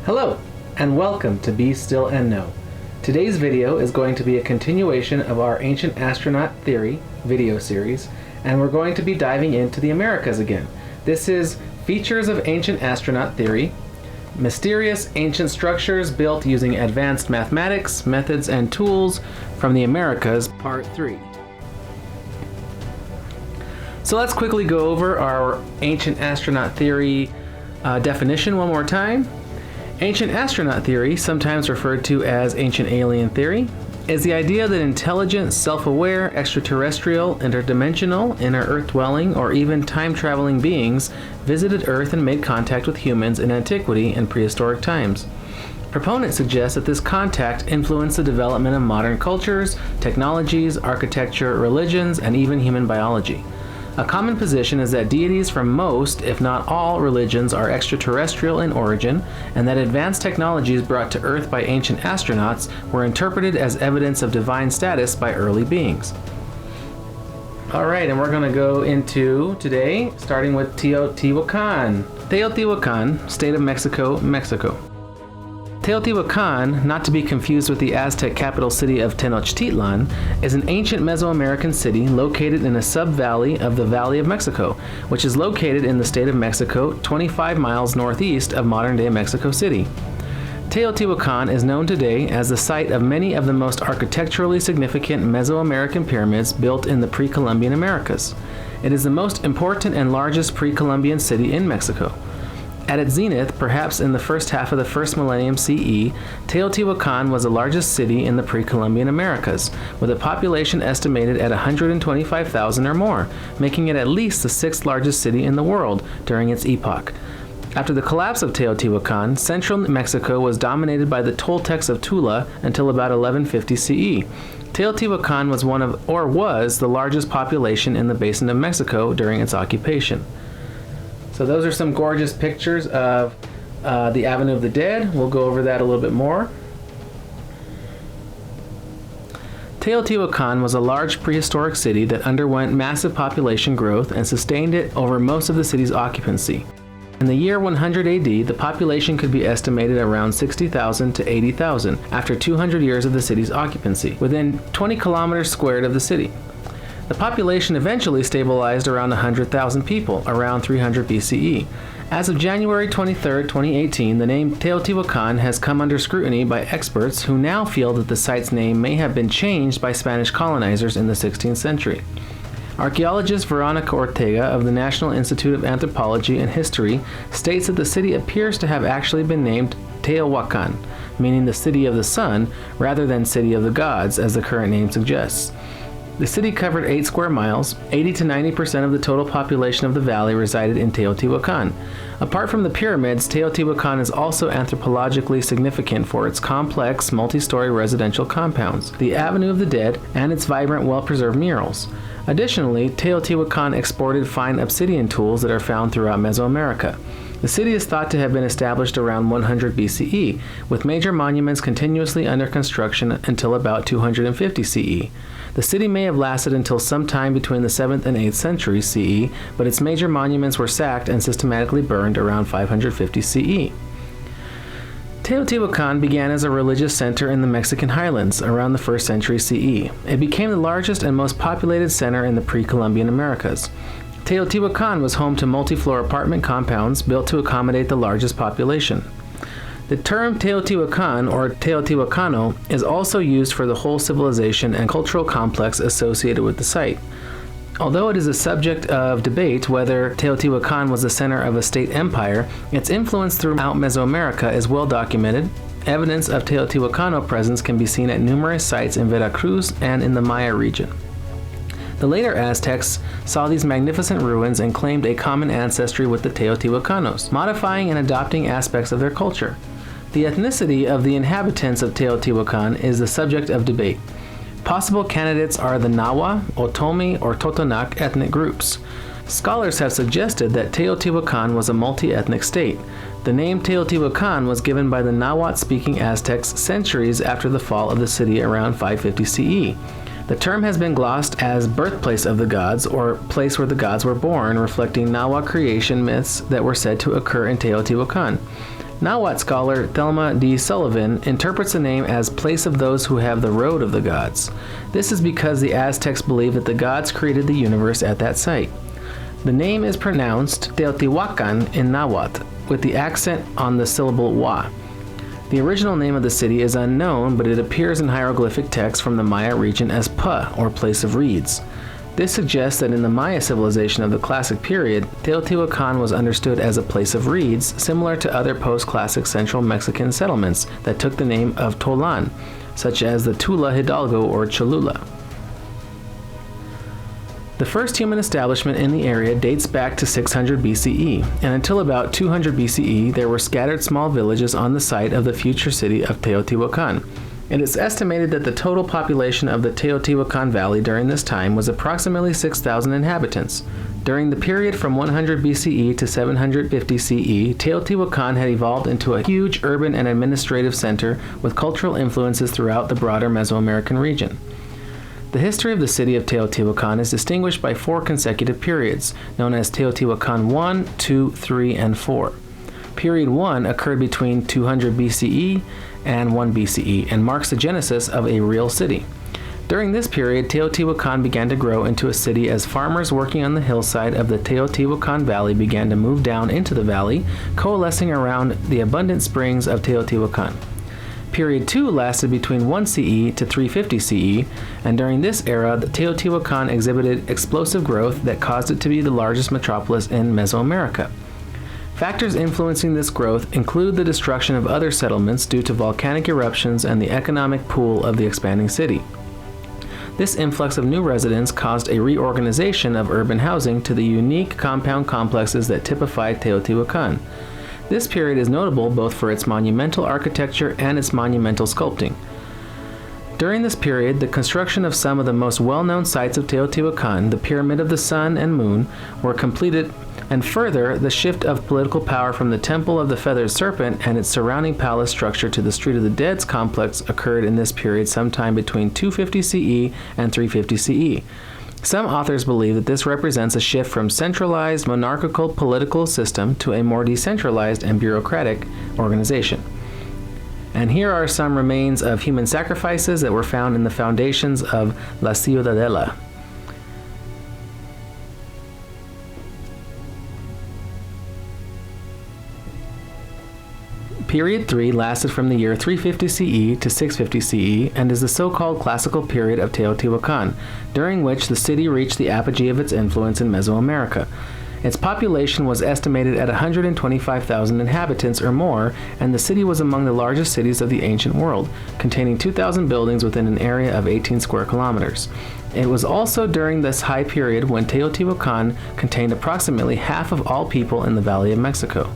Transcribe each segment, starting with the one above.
Hello, and welcome to Be Still and Know. Today's video is going to be a continuation of our Ancient Astronaut Theory video series, and we're going to be diving into the Americas again. This is Features of Ancient Astronaut Theory, Mysterious Ancient Structures Built Using Advanced Mathematics, Methods, and Tools from the Americas, Part 3. So let's quickly go over our Ancient Astronaut Theory definition one more time. Ancient astronaut theory, sometimes referred to as ancient alien theory, is the idea that intelligent, self-aware, extraterrestrial, interdimensional, inner Earth-dwelling, or even time-traveling beings visited Earth and made contact with humans in antiquity and prehistoric times. Proponents suggest that this contact influenced the development of modern cultures, technologies, architecture, religions, and even human biology. A common position is that deities from most, if not all, religions are extraterrestrial in origin, and that advanced technologies brought to Earth by ancient astronauts were interpreted as evidence of divine status by early beings. Alright, and we're going to go into today, starting with Teotihuacan. Teotihuacan, State of Mexico, Mexico. Teotihuacan, not to be confused with the Aztec capital city of Tenochtitlan, is an ancient Mesoamerican city located in a sub-valley of the Valley of Mexico, which is located in the state of Mexico, 25 miles northeast of modern-day Mexico City. Teotihuacan is known today as the site of many of the most architecturally significant Mesoamerican pyramids built in the pre-Columbian Americas. It is the most important and largest pre-Columbian city in Mexico. At its zenith, perhaps in the first half of the first millennium CE, Teotihuacan was the largest city in the pre-Columbian Americas, with a population estimated at 125,000 or more, making it at least the sixth largest city in the world during its epoch. After the collapse of Teotihuacan, central Mexico was dominated by the Toltecs of Tula until about 1150 CE. Teotihuacan was the largest population in the basin of Mexico during its occupation. So those are some gorgeous pictures of the Avenue of the Dead. We'll go over that a little bit more. Teotihuacan was a large prehistoric city that underwent massive population growth and sustained it over most of the city's occupancy. In the year 100 AD, the population could be estimated around 60,000 to 80,000 after 200 years of the city's occupancy, within 20 kilometers squared of the city. The population eventually stabilized around 100,000 people, around 300 BCE. As of January 23, 2018, the name Teotihuacan has come under scrutiny by experts who now feel that the site's name may have been changed by Spanish colonizers in the 16th century. Archaeologist Veronica Ortega of the National Institute of Anthropology and History states that the city appears to have actually been named Teotihuacan, meaning the city of the sun, rather than city of the gods, as the current name suggests. The city covered 8 square miles. 80 to 90% of the total population of the valley resided in Teotihuacan. Apart from the pyramids, Teotihuacan is also anthropologically significant for its complex, multi-story residential compounds, the Avenue of the Dead, and its vibrant, well-preserved murals. Additionally, Teotihuacan exported fine obsidian tools that are found throughout Mesoamerica. The city is thought to have been established around 100 BCE, with major monuments continuously under construction until about 250 CE. The city may have lasted until sometime between the 7th and 8th century CE, but its major monuments were sacked and systematically burned around 550 CE. Teotihuacan began as a religious center in the Mexican highlands around the 1st century CE. It became the largest and most populated center in the pre-Columbian Americas. Teotihuacan was home to multi-floor apartment compounds built to accommodate the largest population. The term Teotihuacan, or Teotihuacano, is also used for the whole civilization and cultural complex associated with the site. Although it is a subject of debate whether Teotihuacan was the center of a state empire, its influence throughout Mesoamerica is well documented. Evidence of Teotihuacano presence can be seen at numerous sites in Veracruz and in the Maya region. The later Aztecs saw these magnificent ruins and claimed a common ancestry with the Teotihuacanos, modifying and adopting aspects of their culture. The ethnicity of the inhabitants of Teotihuacan is the subject of debate. Possible candidates are the Nahua, Otomi, or Totonac ethnic groups. Scholars have suggested that Teotihuacan was a multi-ethnic state. The name Teotihuacan was given by the Nahuatl-speaking Aztecs centuries after the fall of the city around 550 CE. The term has been glossed as birthplace of the gods, or place where the gods were born, reflecting Nahua creation myths that were said to occur in Teotihuacan. Nahuatl scholar Thelma D. Sullivan interprets the name as place of those who have the road of the gods. This is because the Aztecs believed that the gods created the universe at that site. The name is pronounced Teotihuacan in Nahuatl, with the accent on the syllable wa. The original name of the city is unknown, but it appears in hieroglyphic text from the Maya region as Pa, or place of reeds. This suggests that in the Maya civilization of the Classic period, Teotihuacan was understood as a place of reeds, similar to other post-classic central Mexican settlements that took the name of Tolan, such as the Tula Hidalgo or Cholula. The first human establishment in the area dates back to 600 BCE, and until about 200 BCE, there were scattered small villages on the site of the future city of Teotihuacan. It is estimated that the total population of the Teotihuacan Valley during this time was approximately 6,000 inhabitants. During the period from 100 BCE to 750 CE, Teotihuacan had evolved into a huge urban and administrative center with cultural influences throughout the broader Mesoamerican region. The history of the city of Teotihuacan is distinguished by 4 consecutive periods, known as Teotihuacan 1, 2, 3, and 4. Period 1 occurred between 200 BCE and 1 BCE and marks the genesis of a real city. During this period, Teotihuacan began to grow into a city as farmers working on the hillside of the Teotihuacan Valley began to move down into the valley, coalescing around the abundant springs of Teotihuacan. Period 2 lasted between 1 CE to 350 CE, and during this era, the Teotihuacan exhibited explosive growth that caused it to be the largest metropolis in Mesoamerica. Factors influencing this growth include the destruction of other settlements due to volcanic eruptions and the economic pool of the expanding city. This influx of new residents caused a reorganization of urban housing to the unique compound complexes that typify Teotihuacan. This period is notable both for its monumental architecture and its monumental sculpting. During this period, the construction of some of the most well-known sites of Teotihuacan, the Pyramid of the Sun and Moon, were completed, and further, the shift of political power from the Temple of the Feathered Serpent and its surrounding palace structure to the Street of the Dead's complex occurred in this period sometime between 250 CE and 350 CE. Some authors believe that this represents a shift from centralized monarchical political system to a more decentralized and bureaucratic organization. And here are some remains of human sacrifices that were found in the foundations of La Ciudadela. Period 3 lasted from the year 350 CE to 650 CE and is the so-called classical period of Teotihuacan, during which the city reached the apogee of its influence in Mesoamerica. Its population was estimated at 125,000 inhabitants or more, and the city was among the largest cities of the ancient world, containing 2,000 buildings within an area of 18 square kilometers. It was also during this high period when Teotihuacan contained approximately half of all people in the Valley of Mexico.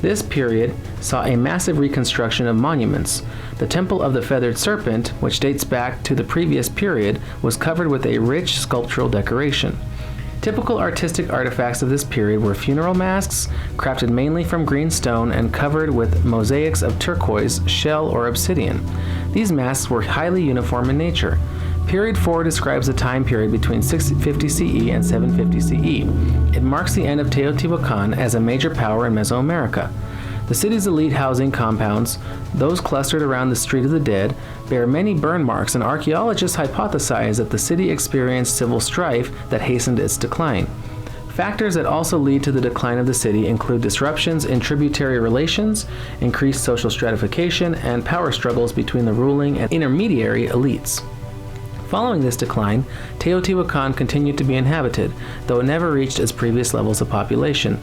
This period saw a massive reconstruction of monuments. The Temple of the Feathered Serpent, which dates back to the previous period, was covered with a rich sculptural decoration. Typical artistic artifacts of this period were funeral masks, crafted mainly from green stone and covered with mosaics of turquoise, shell, or obsidian. These masks were highly uniform in nature. Period 4 describes the time period between 650 CE and 750 CE. It marks the end of Teotihuacan as a major power in Mesoamerica. The city's elite housing compounds, those clustered around the Street of the Dead, bear many burn marks, and archaeologists hypothesize that the city experienced civil strife that hastened its decline. Factors that also lead to the decline of the city include disruptions in tributary relations, increased social stratification, and power struggles between the ruling and intermediary elites. Following this decline, Teotihuacan continued to be inhabited, though it never reached its previous levels of population.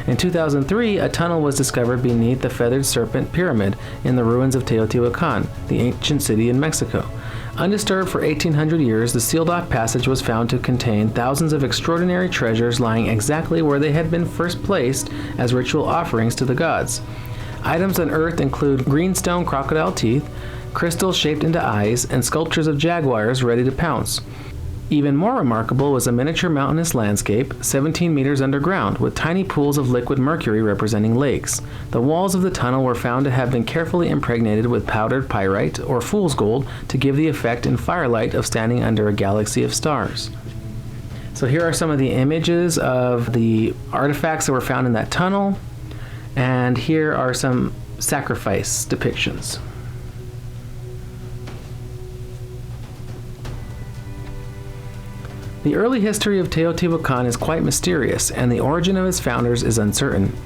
In 2003, a tunnel was discovered beneath the Feathered Serpent Pyramid in the ruins of Teotihuacan, the ancient city in Mexico. Undisturbed for 1,800 years, the sealed-off passage was found to contain thousands of extraordinary treasures lying exactly where they had been first placed as ritual offerings to the gods. Items unearthed include greenstone crocodile teeth, crystals shaped into eyes, and sculptures of jaguars ready to pounce. Even more remarkable was a miniature mountainous landscape, 17 meters underground, with tiny pools of liquid mercury representing lakes. The walls of the tunnel were found to have been carefully impregnated with powdered pyrite, or fool's gold, to give the effect in firelight of standing under a galaxy of stars. So here are some of the images of the artifacts that were found in that tunnel, and here are some sacrifice depictions. The early history of Teotihuacan is quite mysterious, and the origin of its founders is uncertain.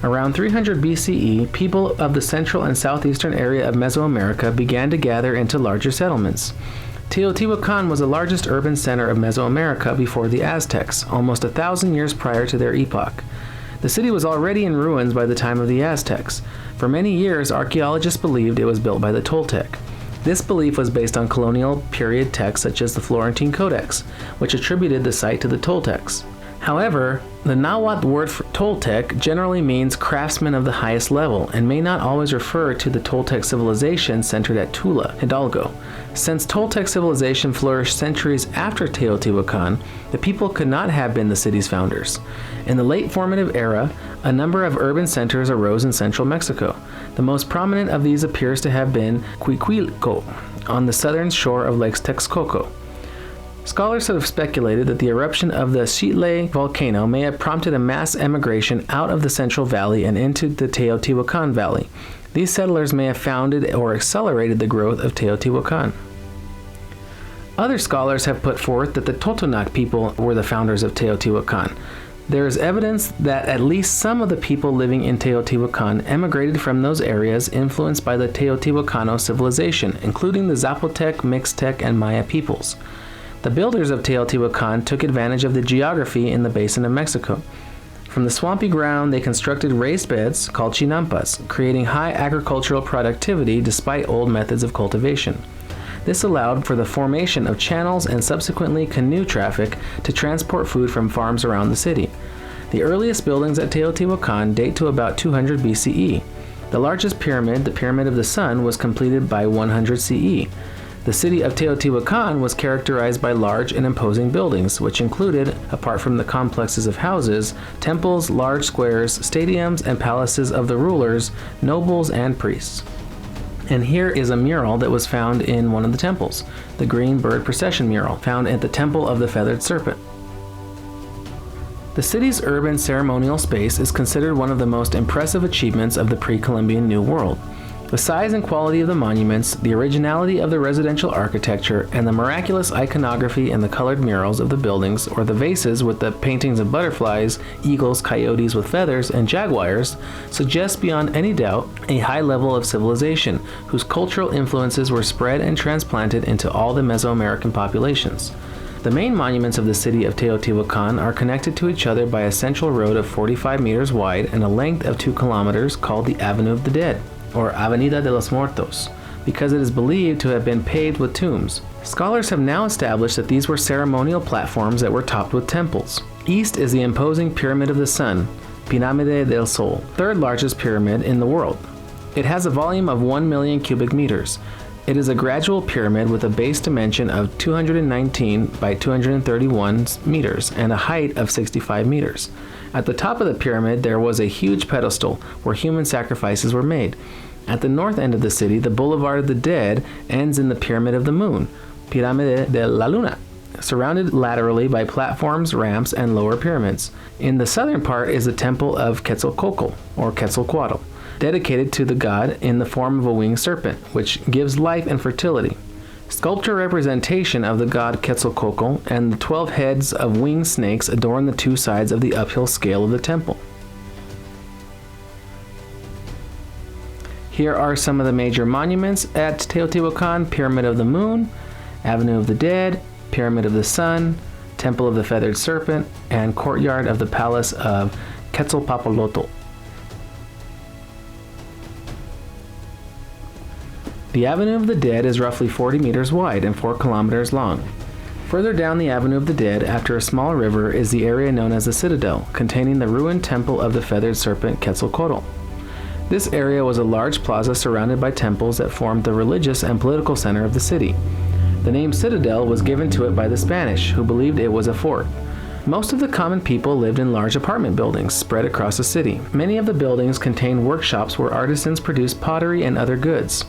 Around 300 BCE, people of the central and southeastern area of Mesoamerica began to gather into larger settlements. Teotihuacan was the largest urban center of Mesoamerica before the Aztecs, almost 1,000 years prior to their epoch. The city was already in ruins by the time of the Aztecs. For many years, archaeologists believed it was built by the Toltec. This belief was based on colonial period texts such as the Florentine Codex, which attributed the site to the Toltecs. However, the Nahuatl word for Toltec generally means craftsman of the highest level and may not always refer to the Toltec civilization centered at Tula, Hidalgo. Since Toltec civilization flourished centuries after Teotihuacan, the people could not have been the city's founders. In the late formative era, a number of urban centers arose in central Mexico. The most prominent of these appears to have been Cuicuilco, on the southern shore of Lake Texcoco. Scholars have speculated that the eruption of the Xitle volcano may have prompted a mass emigration out of the Central Valley and into the Teotihuacan Valley. These settlers may have founded or accelerated the growth of Teotihuacan. Other scholars have put forth that the Totonac people were the founders of Teotihuacan. There is evidence that at least some of the people living in Teotihuacan emigrated from those areas influenced by the Teotihuacano civilization, including the Zapotec, Mixtec, and Maya peoples. The builders of Teotihuacan took advantage of the geography in the basin of Mexico. From the swampy ground, they constructed raised beds called chinampas, creating high agricultural productivity despite old methods of cultivation. This allowed for the formation of channels and subsequently canoe traffic to transport food from farms around the city. The earliest buildings at Teotihuacan date to about 200 BCE. The largest pyramid, the Pyramid of the Sun, was completed by 100 CE. The city of Teotihuacan was characterized by large and imposing buildings, which included, apart from the complexes of houses, temples, large squares, stadiums, and palaces of the rulers, nobles, and priests. And here is a mural that was found in one of the temples, the Green Bird Procession mural, found at the Temple of the Feathered Serpent. The city's urban ceremonial space is considered one of the most impressive achievements of the pre-Columbian New World. The size and quality of the monuments, the originality of the residential architecture, and the miraculous iconography and the colored murals of the buildings, or the vases with the paintings of butterflies, eagles, coyotes with feathers, and jaguars, suggest beyond any doubt a high level of civilization, whose cultural influences were spread and transplanted into all the Mesoamerican populations. The main monuments of the city of Teotihuacan are connected to each other by a central road of 45 meters wide and a length of 2 kilometers called the Avenue of the Dead, or Avenida de los Muertos, because it is believed to have been paved with tombs. Scholars have now established that these were ceremonial platforms that were topped with temples. East is the imposing Pyramid of the Sun, Piname del Sol, third largest pyramid in the world. It has a volume of 1 million cubic meters. It is a gradual pyramid with a base dimension of 219 by 231 meters and a height of 65 meters. At the top of the pyramid, there was a huge pedestal where human sacrifices were made. At the north end of the city, the Boulevard of the Dead ends in the Pyramid of the Moon, Pirámide de la Luna, surrounded laterally by platforms, ramps, and lower pyramids. In the southern part is the Temple of Quetzalcoatl, or Quetzalcoatl, dedicated to the god in the form of a winged serpent, which gives life and fertility. Sculpture representation of the god Quetzalcoatl and the 12 heads of winged snakes adorn the 2 sides of the uphill scale of the temple. Here are some of the major monuments at Teotihuacan: Pyramid of the Moon, Avenue of the Dead, Pyramid of the Sun, Temple of the Feathered Serpent, and Courtyard of the Palace of Quetzalpopolotl. The Avenue of the Dead is roughly 40 meters wide and 4 kilometers long. Further down the Avenue of the Dead, after a small river, is the area known as the Citadel, containing the ruined Temple of the Feathered Serpent Quetzalcoatl. This area was a large plaza surrounded by temples that formed the religious and political center of the city. The name Citadel was given to it by the Spanish, who believed it was a fort. Most of the common people lived in large apartment buildings spread across the city. Many of the buildings contained workshops where artisans produced pottery and other goods.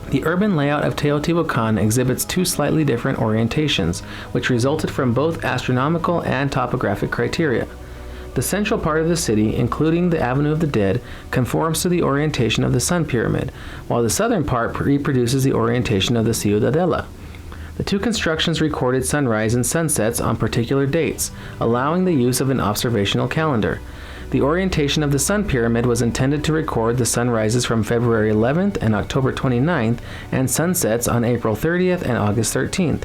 The urban layout of Teotihuacan exhibits 2 slightly different orientations, which resulted from both astronomical and topographic criteria. The central part of the city, including the Avenue of the Dead, conforms to the orientation of the Sun Pyramid, while the southern part reproduces the orientation of the Citadel. The two constructions recorded sunrise and sunsets on particular dates, allowing the use of an observational calendar. The orientation of the Sun Pyramid was intended to record the sunrises from February 11th and October 29th, and sunsets on April 30th and August 13th.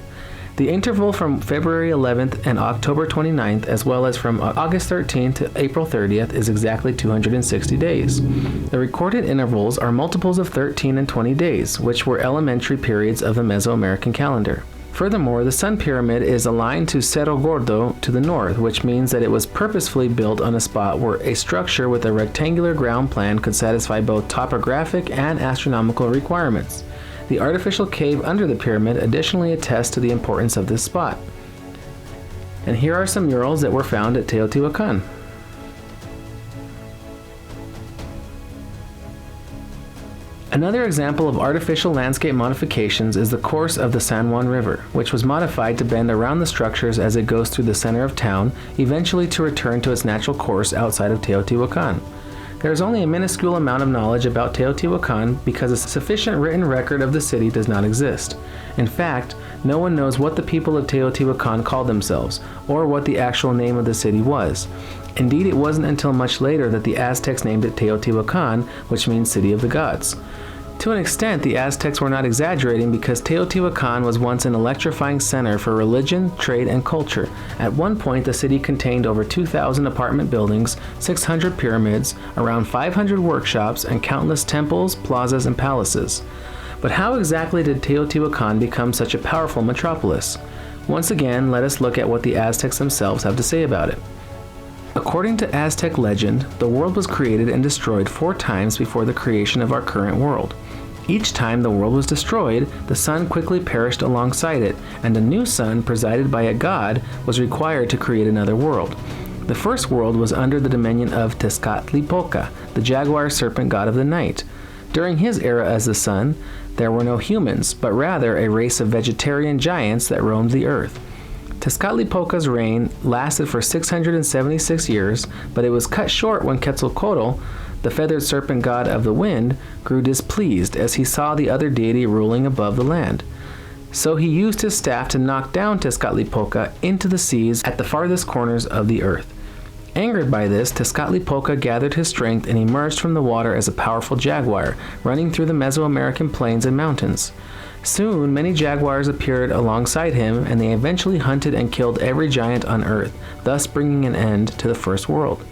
The interval from February 11th and October 29th, as well as from August 13th to April 30th, is exactly 260 days. The recorded intervals are multiples of 13 and 20 days, which were elementary periods of the Mesoamerican calendar. Furthermore, the Sun Pyramid is aligned to Cerro Gordo to the north, which means that it was purposefully built on a spot where a structure with a rectangular ground plan could satisfy both topographic and astronomical requirements. The artificial cave under the pyramid additionally attests to the importance of this spot. And here are some murals that were found at Teotihuacan. Another example of artificial landscape modifications is the course of the San Juan River, which was modified to bend around the structures as it goes through the center of town, eventually to return to its natural course outside of Teotihuacan. There is only a minuscule amount of knowledge about Teotihuacan because a sufficient written record of the city does not exist. In fact, no one knows what the people of Teotihuacan called themselves, or what the actual name of the city was. Indeed, it wasn't until much later that the Aztecs named it Teotihuacan, which means City of the Gods. To an extent, the Aztecs were not exaggerating because Teotihuacan was once an electrifying center for religion, trade, and culture. At one point, the city contained over 2,000 apartment buildings, 600 pyramids, around 500 workshops, and countless temples, plazas, and palaces. But how exactly did Teotihuacan become such a powerful metropolis? Once again, let us look at what the Aztecs themselves have to say about it. According to Aztec legend, the world was created and destroyed 4 times before the creation of our current world. Each time the world was destroyed, the sun quickly perished alongside it, and a new sun, presided by a god, was required to create another world. The first world was under the dominion of Tezcatlipoca, the jaguar serpent god of the night. During his era as the sun, there were no humans, but rather a race of vegetarian giants that roamed the earth. Tezcatlipoca's reign lasted for 676 years, but it was cut short when Quetzalcoatl, the feathered serpent god of the wind, grew displeased as he saw the other deity ruling above the land. So he used his staff to knock down Tezcatlipoca into the seas at the farthest corners of the earth. Angered by this, Tezcatlipoca gathered his strength and emerged from the water as a powerful jaguar, running through the Mesoamerican plains and mountains. Soon, many jaguars appeared alongside him, and they eventually hunted and killed every giant on Earth, thus bringing an end to the First World.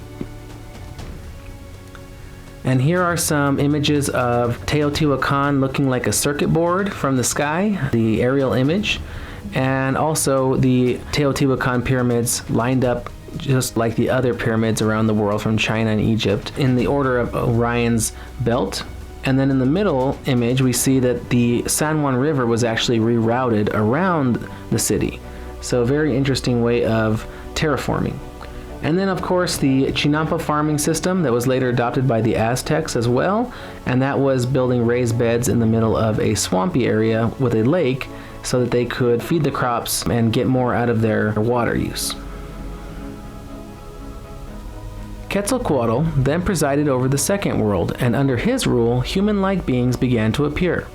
And here are some images of Teotihuacan looking like a circuit board from the sky, the aerial image, and also the Teotihuacan pyramids lined up just like the other pyramids around the world from China and Egypt in the order of Orion's belt. And then in the middle image, we see that the San Juan River was actually rerouted around the city. So a very interesting way of terraforming. And then, of course, the Chinampa farming system that was later adopted by the Aztecs as well. And that was building raised beds in the middle of a swampy area with a lake so that they could feed the crops and get more out of their water use. Quetzalcoatl then presided over the second world, and under his rule, human-like beings began to appear.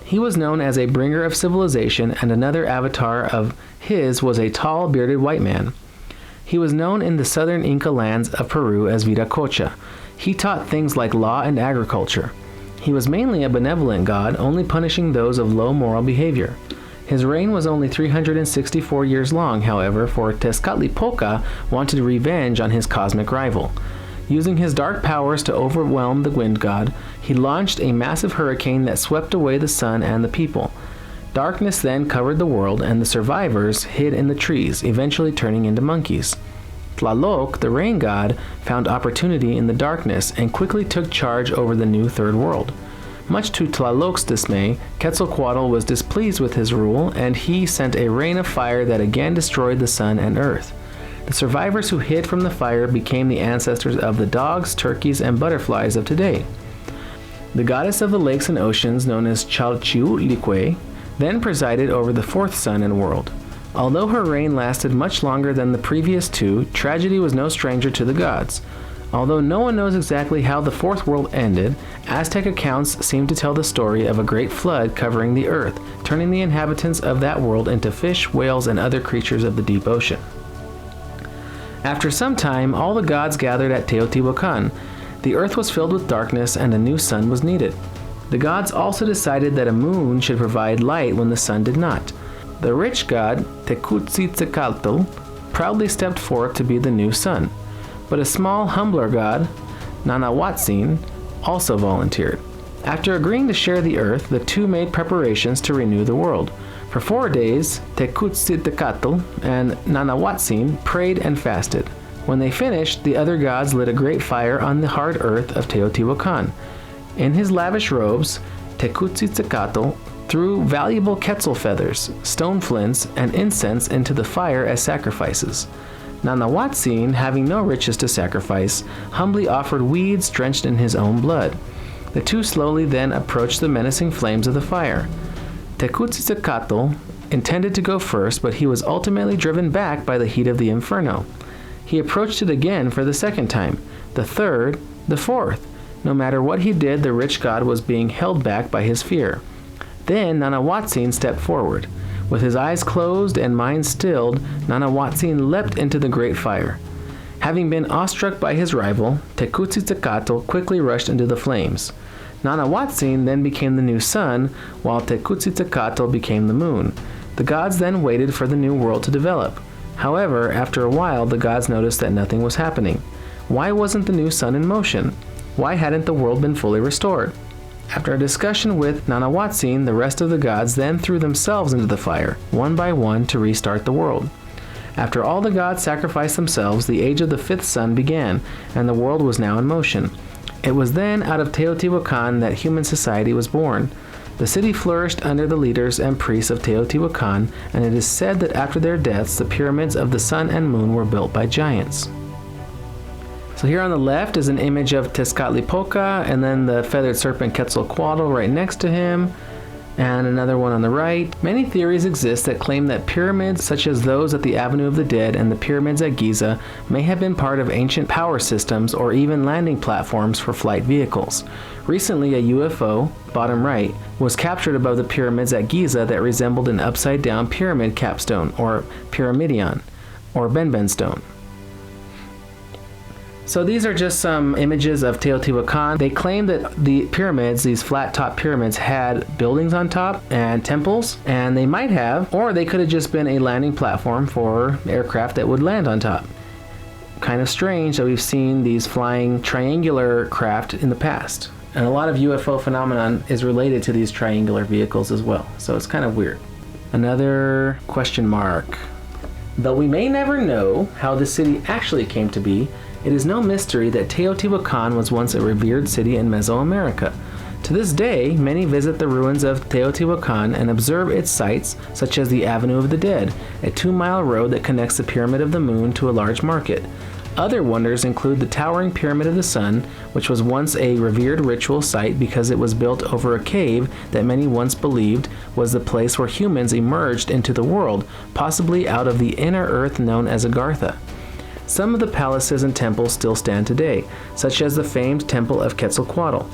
He was known as a bringer of civilization, and another avatar of his was a tall, bearded white man. He was known in the southern Inca lands of Peru as Viracocha. He taught things like law and agriculture. He was mainly a benevolent god, only punishing those of low moral behavior. His reign was only 364 years long, however, for Tezcatlipoca wanted revenge on his cosmic rival. Using his dark powers to overwhelm the wind god, he launched a massive hurricane that swept away the sun and the people. Darkness then covered the world, and the survivors hid in the trees, eventually turning into monkeys. Tlaloc, the rain god, found opportunity in the darkness and quickly took charge over the new third world. Much to Tlaloc's dismay, Quetzalcoatl was displeased with his rule, and he sent a rain of fire that again destroyed the sun and earth. The survivors who hid from the fire became the ancestors of the dogs, turkeys, and butterflies of today. The goddess of the lakes and oceans, known as Chalchiuhtlicue, then presided over the fourth sun and world. Although her reign lasted much longer than the previous two, tragedy was no stranger to the gods. Although no one knows exactly how the fourth world ended, Aztec accounts seem to tell the story of a great flood covering the earth, turning the inhabitants of that world into fish, whales, and other creatures of the deep ocean. After some time, all the gods gathered at Teotihuacan. The earth was filled with darkness and a new sun was needed. The gods also decided that a moon should provide light when the sun did not. The rich god, Teotihuacan, proudly stepped forth to be the new sun. But a small, humbler god, Nanahuatzin, also volunteered. After agreeing to share the earth, the two made preparations to renew the world. For 4 days, Teotihuacan and Nanahuatzin prayed and fasted. When they finished, the other gods lit a great fire on the hard earth of Teotihuacan. In his lavish robes, Teotihuacan threw valuable quetzal feathers, stone flints, and incense into the fire as sacrifices. Nanahuatzin, having no riches to sacrifice, humbly offered weeds drenched in his own blood. The two slowly then approached the menacing flames of the fire. Teotihuacan intended to go first, but he was ultimately driven back by the heat of the inferno. He approached it again for the second time, the third, the fourth. No matter what he did, the rich god was being held back by his fear. Then Nanahuatzin stepped forward. With his eyes closed and mind stilled, Nanahuatzin leapt into the great fire. Having been awestruck by his rival, Teotihuacan quickly rushed into the flames. Nanahuatzin then became the new sun, while Teotihuacan became the moon. The gods then waited for the new world to develop. However, after a while, the gods noticed that nothing was happening. Why wasn't the new sun in motion? Why hadn't the world been fully restored? After a discussion with Nanahuatzin, the rest of the gods then threw themselves into the fire, one by one, to restart the world. After all the gods sacrificed themselves, the age of the fifth sun began, and the world was now in motion. It was then out of Teotihuacan that human society was born. The city flourished under the leaders and priests of Teotihuacan, and it is said that after their deaths, the pyramids of the sun and moon were built by giants. So here on the left is an image of Tezcatlipoca, and then the feathered serpent Quetzalcoatl right next to him, and another one on the right. Many theories exist that claim that pyramids such as those at the Avenue of the Dead and the pyramids at Giza may have been part of ancient power systems or even landing platforms for flight vehicles. Recently, a UFO, bottom right, was captured above the pyramids at Giza that resembled an upside-down pyramid capstone, or pyramidion, or Benben stone. So these are just some images of Teotihuacan. They claim that the pyramids, these flat-top pyramids, had buildings on top and temples, and they might have, or they could have just been a landing platform for aircraft that would land on top. Kind of strange that we've seen these flying triangular craft in the past. And a lot of UFO phenomenon is related to these triangular vehicles as well. So it's kind of weird. Another question mark. Though we may never know how the city actually came to be, it is no mystery that Teotihuacan was once a revered city in Mesoamerica. To this day, many visit the ruins of Teotihuacan and observe its sights, such as the Avenue of the Dead, a 2-mile road that connects the Pyramid of the Moon to a large market. Other wonders include the towering Pyramid of the Sun, which was once a revered ritual site because it was built over a cave that many once believed was the place where humans emerged into the world, possibly out of the inner earth known as Agartha. Some of the palaces and temples still stand today, such as the famed Temple of Quetzalcoatl.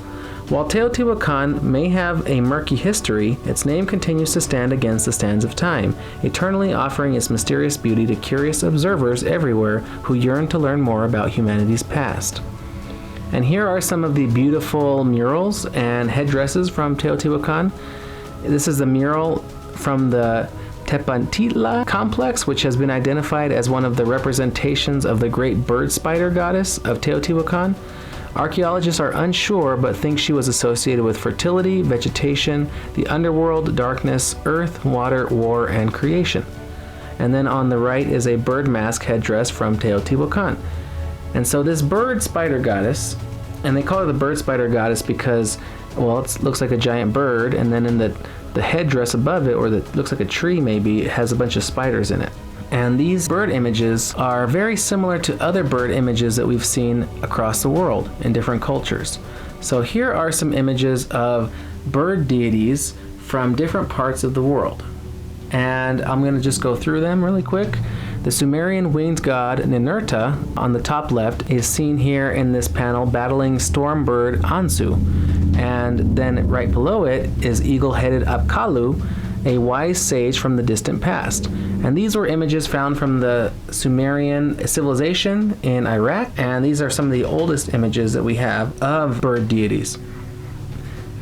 While Teotihuacan may have a murky history, its name continues to stand against the sands of time, eternally offering its mysterious beauty to curious observers everywhere who yearn to learn more about humanity's past. And here are some of the beautiful murals and headdresses from Teotihuacan. This is a mural from the Te Pantilla Complex, which has been identified as one of the representations of the great bird spider goddess of Teotihuacan. Archaeologists are unsure, but think she was associated with fertility, vegetation, the underworld, darkness, earth, water, war, and creation. And then on the right is a bird mask headdress from Teotihuacan. And so this bird spider goddess, and they call her the bird spider goddess because, well, it looks like a giant bird, and then in the headdress above it, or that looks like a tree maybe, it has a bunch of spiders in it. And these bird images are very similar to other bird images that we've seen across the world in different cultures. So here are some images of bird deities from different parts of the world. and I'm going to just go through them really quick. The Sumerian winged god Ninurta on the top left is seen here in this panel battling storm bird Ansu. And then right below it is eagle-headed Apkallu, a wise sage from the distant past. And these were images found from the Sumerian civilization in Iraq, and these are some of the oldest images that we have of bird deities.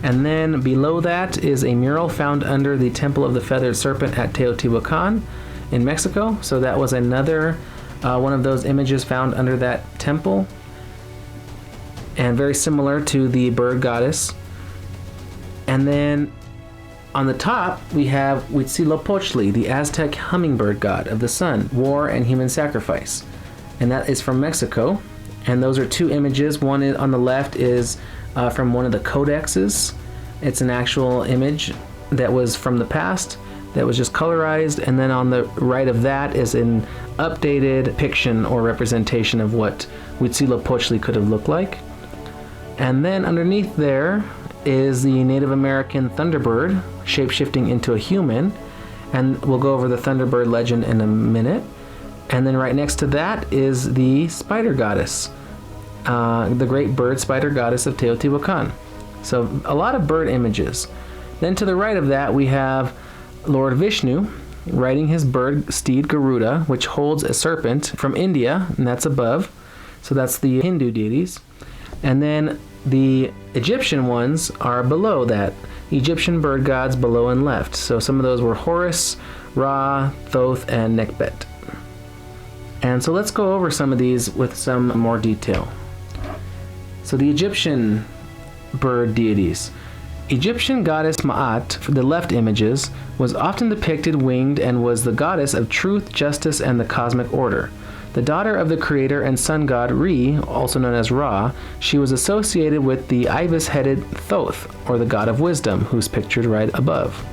And then below that is a mural found under the Temple of the Feathered Serpent at Teotihuacan in Mexico. So that was another one of those images found under that temple, and very similar to the bird goddess. And then on the top, we have Huitzilopochtli, the Aztec hummingbird god of the sun, war, and human sacrifice. And that is from Mexico. And those are two images. One is, on the left is from one of the codexes. It's an actual image that was from the past that was just colorized. And then on the right of that is an updated depiction or representation of what Huitzilopochtli could have looked like. And then underneath there is the Native American Thunderbird shape-shifting into a human, and we'll go over the Thunderbird legend in a minute. And then right next to that is the spider goddess, the great bird spider goddess of Teotihuacan. So a lot of bird images. Then to the right of that we have Lord Vishnu riding his bird steed Garuda, which holds a serpent from India, and that's above. So that's the Hindu deities. And then the Egyptian ones are below that. Egyptian bird gods below and left. So some of those were Horus, Ra, Thoth, and Nekhbet. And so let's go over some of these with some more detail. So the Egyptian bird deities. Egyptian goddess Ma'at, for the left images, was often depicted winged and was the goddess of truth, justice, and the cosmic order. The daughter of the creator and sun god Re, also known as Ra, she was associated with the ibis-headed Thoth, or the god of wisdom, who's pictured right above.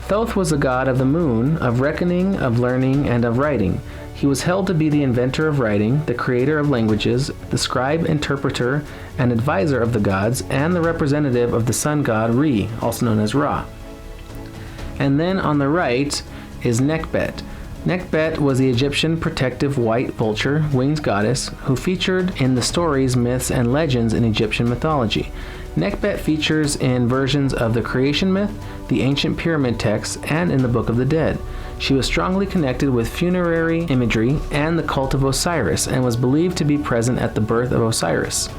Thoth was the god of the moon, of reckoning, of learning, and of writing. He was held to be the inventor of writing, the creator of languages, the scribe, interpreter, and advisor of the gods, and the representative of the sun god Re, also known as Ra. And then on the right is Nekhbet. Nekhbet was the Egyptian protective white vulture, winged goddess, who featured in the stories, myths, and legends in Egyptian mythology. Nekhbet features in versions of the creation myth, the ancient pyramid texts, and in the Book of the Dead. She was strongly connected with funerary imagery and the cult of Osiris, and was believed to be present at the birth of Osiris.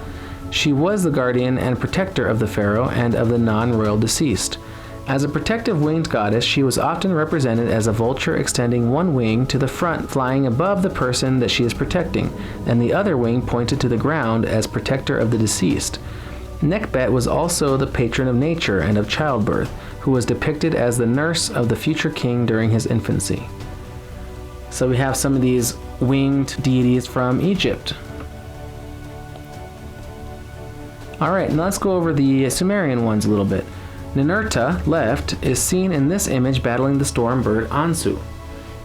She was the guardian and protector of the pharaoh and of the non-royal deceased. As a protective winged goddess, she was often represented as a vulture extending one wing to the front, flying above the person that she is protecting, and the other wing pointed to the ground as protector of the deceased. Nekhbet was also the patron of nature and of childbirth, who was depicted as the nurse of the future king during his infancy. So we have some of these winged deities from Egypt. Alright, now let's go over the Sumerian ones a little bit. Ninurta, left, is seen in this image battling the storm bird Ansu.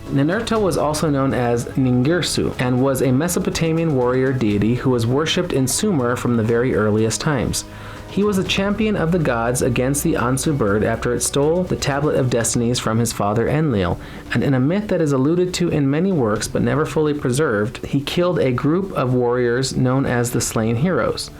Ninurta was also known as Ningirsu and was a Mesopotamian warrior deity who was worshipped in Sumer from the very earliest times. He was a champion of the gods against the Ansu bird after it stole the Tablet of Destinies from his father Enlil, and in a myth that is alluded to in many works but never fully preserved, he killed a group of warriors known as the Slain Heroes.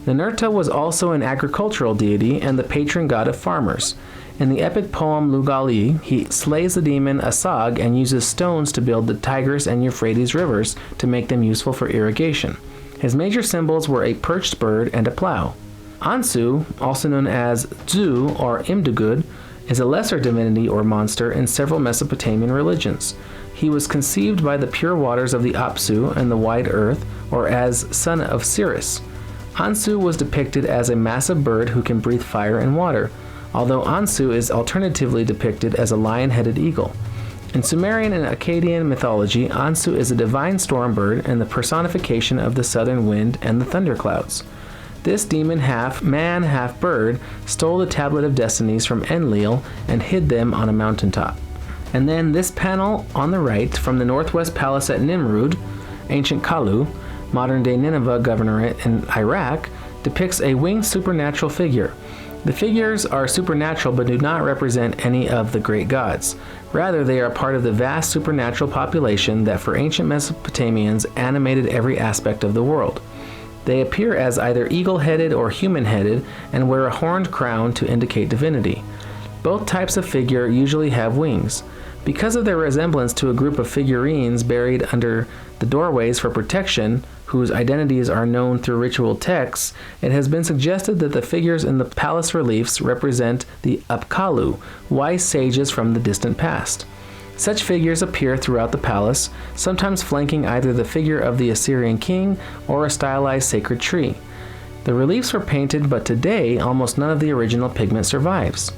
Ninurta was also an agricultural deity and the patron god of farmers. In the epic poem Lugali, he slays the demon Asag and uses stones to build the Tigris and Euphrates rivers to make them useful for irrigation. His major symbols were a perched bird and a plow. Ansu, also known as Zu or Imdugud, is a lesser divinity or monster in several Mesopotamian religions. He was conceived by the pure waters of the Apsu and the wide earth, or as son of Sirius. Ansu was depicted as a massive bird who can breathe fire and water, although Ansu is alternatively depicted as a lion-headed eagle. In Sumerian and Akkadian mythology, Ansu is a divine storm bird and the personification of the southern wind and the thunderclouds. This demon, half man, half bird, stole the Tablet of Destinies from Enlil and hid them on a mountaintop. And then this panel on the right, from the Northwest Palace at Nimrud, ancient Kalu, modern-day Nineveh governorate in Iraq, depicts a winged supernatural figure. The figures are supernatural but do not represent any of the great gods. Rather, they are part of the vast supernatural population that for ancient Mesopotamians animated every aspect of the world. They appear as either eagle-headed or human-headed and wear a horned crown to indicate divinity. Both types of figure usually have wings. Because of their resemblance to a group of figurines buried under the doorways for protection, whose identities are known through ritual texts, it has been suggested that the figures in the palace reliefs represent the Apkallu, wise sages from the distant past. Such figures appear throughout the palace, sometimes flanking either the figure of the Assyrian king or a stylized sacred tree. The reliefs were painted, but today almost none of the original pigment survives.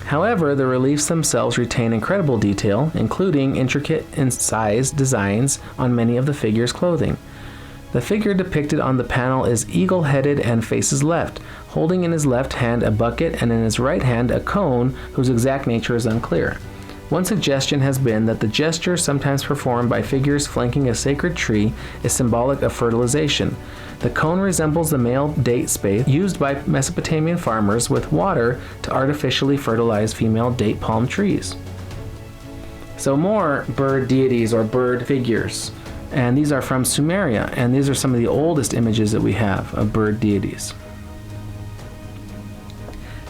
However, the reliefs themselves retain incredible detail, including intricate incised designs on many of the figures' clothing. The figure depicted on the panel is eagle-headed and faces left, holding in his left hand a bucket and in his right hand a cone whose exact nature is unclear. One suggestion has been that the gesture sometimes performed by figures flanking a sacred tree is symbolic of fertilization. The cone resembles the male date spathe used by Mesopotamian farmers with water to artificially fertilize female date palm trees. So more bird deities or bird figures. And these are from Sumeria, and these are some of the oldest images that we have of bird deities.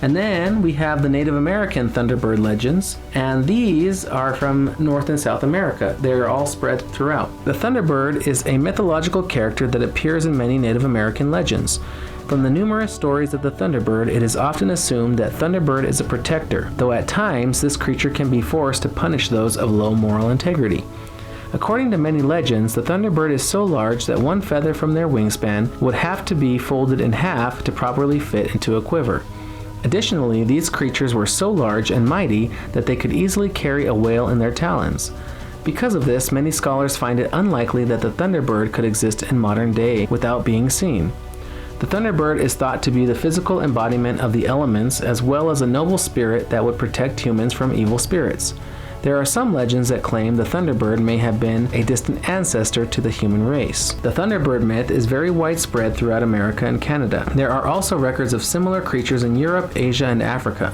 And then we have the Native American Thunderbird legends, and these are from North and South America. They're all spread throughout. The Thunderbird is a mythological character that appears in many Native American legends. From the numerous stories of the Thunderbird, it is often assumed that Thunderbird is a protector, though at times this creature can be forced to punish those of low moral integrity. According to many legends, the Thunderbird is so large that one feather from their wingspan would have to be folded in half to properly fit into a quiver. Additionally, these creatures were so large and mighty that they could easily carry a whale in their talons. Because of this, many scholars find it unlikely that the Thunderbird could exist in modern day without being seen. The Thunderbird is thought to be the physical embodiment of the elements as well as a noble spirit that would protect humans from evil spirits. There are some legends that claim the Thunderbird may have been a distant ancestor to the human race. The Thunderbird myth is very widespread throughout America and Canada. There are also records of similar creatures in Europe, Asia, and Africa.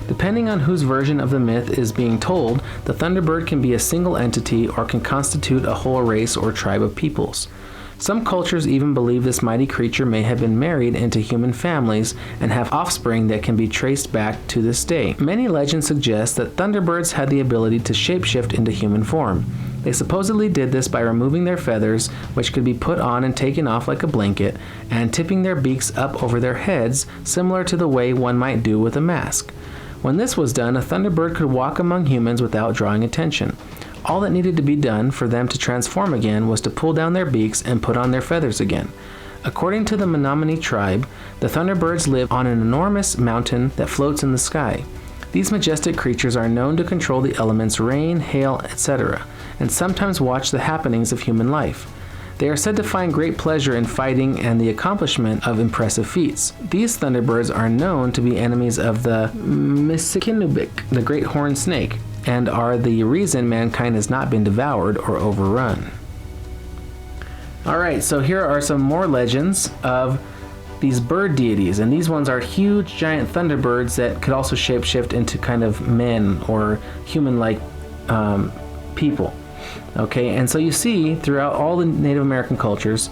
Depending on whose version of the myth is being told, the Thunderbird can be a single entity or can constitute a whole race or tribe of peoples. Some cultures even believe this mighty creature may have been married into human families and have offspring that can be traced back to this day. Many legends suggest that Thunderbirds had the ability to shapeshift into human form. They supposedly did this by removing their feathers, which could be put on and taken off like a blanket, and tipping their beaks up over their heads, similar to the way one might do with a mask. When this was done, a Thunderbird could walk among humans without drawing attention. All that needed to be done for them to transform again was to pull down their beaks and put on their feathers again. According to the Piname tribe, the Thunderbirds live on an enormous mountain that floats in the sky. These majestic creatures are known to control the elements rain, hail, etc., and sometimes watch the happenings of human life. They are said to find great pleasure in fighting and the accomplishment of impressive feats. These Thunderbirds are known to be enemies of the Miskinnubik, the great horned snake, and are the reason mankind has not been devoured or overrun. Alright, so here are some more legends of these bird deities, and these ones are huge giant thunderbirds that could also shapeshift into kind of men or human-like people. Okay, and so you see throughout all the Native American cultures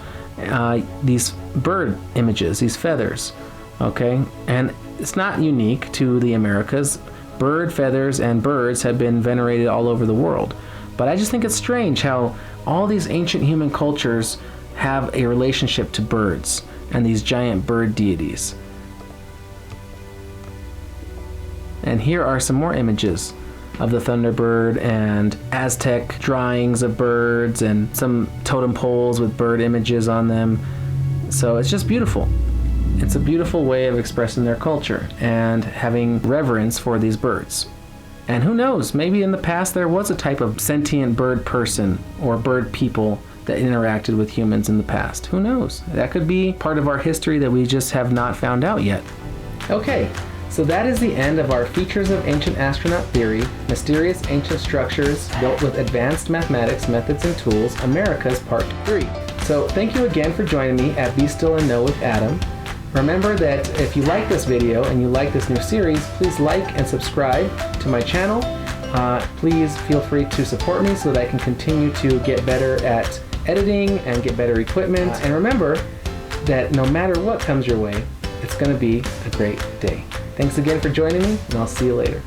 these bird images, these feathers. Okay, and it's not unique to the Americas. Bird feathers and birds have been venerated all over the world. But I just think it's strange how all these ancient human cultures have a relationship to birds and these giant bird deities. And here are some more images of the Thunderbird and Aztec drawings of birds and some totem poles with bird images on them. So it's just beautiful. It's a beautiful way of expressing their culture and having reverence for these birds. And who knows, maybe in the past there was a type of sentient bird person or bird people that interacted with humans in the past. Who knows? That could be part of our history that we just have not found out yet. Okay, so that is the end of our Features of Ancient Astronaut Theory, Mysterious Ancient Structures Built with Advanced Mathematics, Methods, and Tools, America's Part 3. So thank you again for joining me at Be Still and Know with Adam. Remember that if you like this video and you like this new series, please like and subscribe to my channel. Please feel free to support me so that I can continue to get better at editing and get better equipment. And remember that no matter what comes your way, it's going to be a great day. Thanks again for joining me, and I'll see you later.